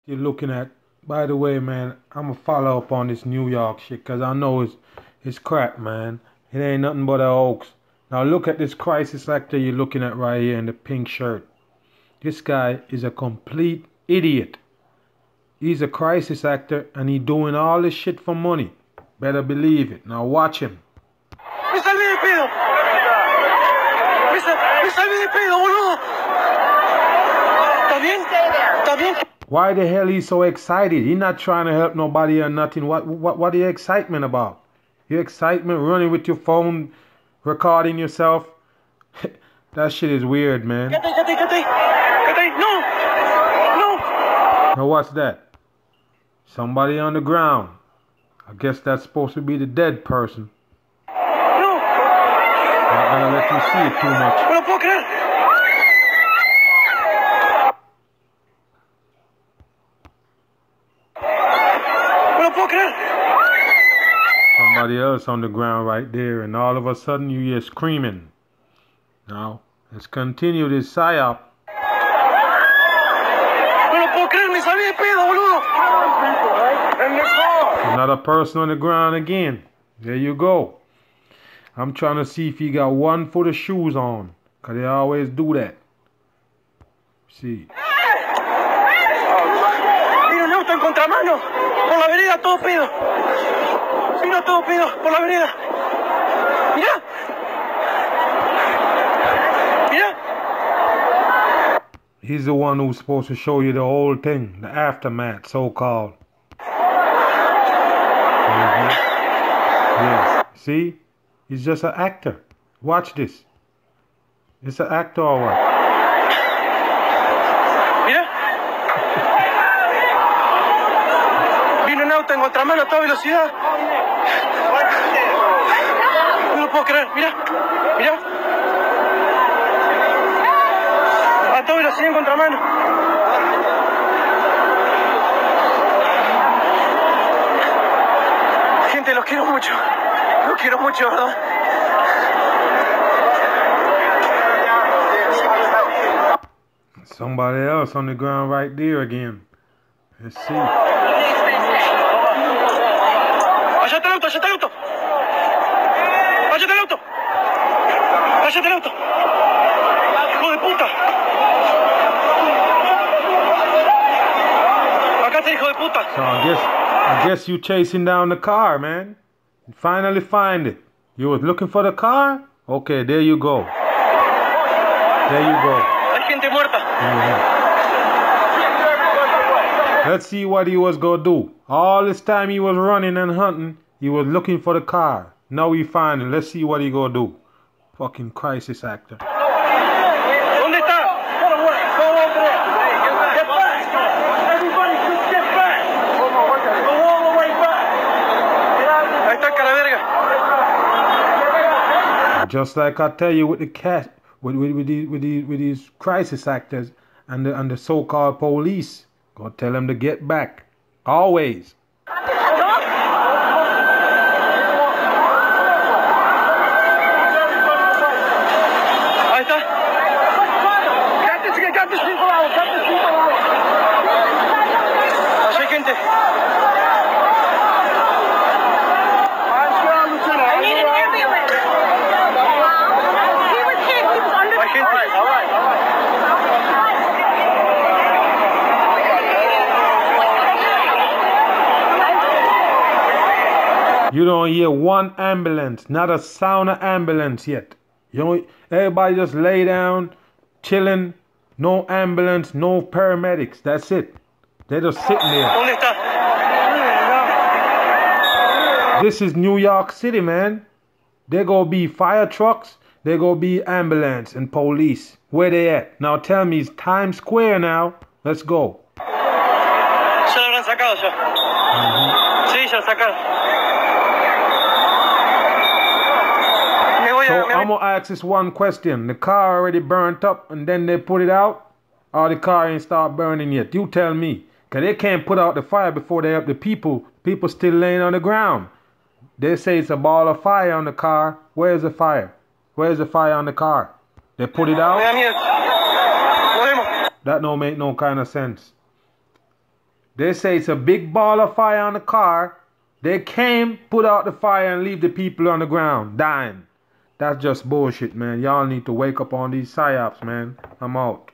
you're looking at. By the way, man, I'm gonna follow up on this New York shit because I know it's crap, man. It ain't nothing but a hoax. Now look at this crisis actor you're looking at right here in the pink shirt. This guy is a complete idiot. He's a crisis actor and he doing all this shit for money. Better believe it. Now watch him. Me salvé de pedo. Me salvé de pedo, boludo. ¿Está bien? ¿Está bien? Why the hell he's so excited? He's not trying to help nobody or nothing. What the excitement about? Your excitement running with your phone, recording yourself? That shit is weird, man. No. Now what's that? Somebody on the ground. I guess that's supposed to be the dead person. No. Not gonna let you see it too much. No lo puedo creer. No lo puedo creer. Somebody else on the ground right there, and all of a sudden you hear screaming. Now, let's continue this psyop. No lo puedo creer, me salvé de pedo, boludo. Another person on the ground again. There you go. I'm trying to see if he got one foot of shoes on, because they always do that. See. Vino un auto en contramano. Por la vereda todo pedo. Vino todo pedo por la vereda. Mirá. Mirá. He's the one who's supposed to show you the whole thing, the aftermath, so-called. Yes. See? He's just an actor. Watch this. It's an actor or what? Mira. Vino un auto en contramano a toda velocidad. No lo puedo creer. Mira. Mira. A toda velocidad en contramano. Gente, los quiero mucho. Los quiero mucho, ¿verdad? Somebody else on the ground right there again. Let's see. Allá está el auto, allá está el auto. Allá está el auto. Allá está el auto. Hijo de puta. Acá está el hijo de puta. So I guess you chasing down the car, man. You finally find it. You was looking for the car? Okay, there you go. There you go. Hay gente muerta. Let's see what he was gonna do. All this time he was running and hunting, he was looking for the car. Now we find it. Let's see what he gonna do. Fucking crisis actor. ¿Dónde está? Get back! Everybody just get back! Go all the way back! Ahí está el calaverga. Just like I tell you with the cat, with these crisis actors and the so-called police, go tell them to get back. Always. Ahí está. Got this people out. Allá hay gente. I need an ambulance. He was hit. He was under the car. All right. You don't hear one ambulance, not a sound of ambulance yet. Everybody just lay down, chilling, no ambulance, no paramedics. That's it. They're just sitting there. ¿Dónde está? This is New York City, man. There gonna be fire trucks, there gonna be ambulance and police. Where they at? Now tell me, it's Times Square now. Let's go. Ya lo habrán sacado ya. Sí, ya lo sacaron. So I'm gonna ask this one question. The car already burnt up and then they put it out? Or the car ain't start burning yet? You tell me. Because they can't put out the fire before they help the people. People still laying on the ground. They say it's a ball of fire on the car. Where's the fire? Where's the fire on the car? They put it out? That don't make no kind of sense. They say it's a big ball of fire on the car. They came, put out the fire, and leave the people on the ground dying. That's just bullshit, man. Y'all need to wake up on these psyops, man. I'm out.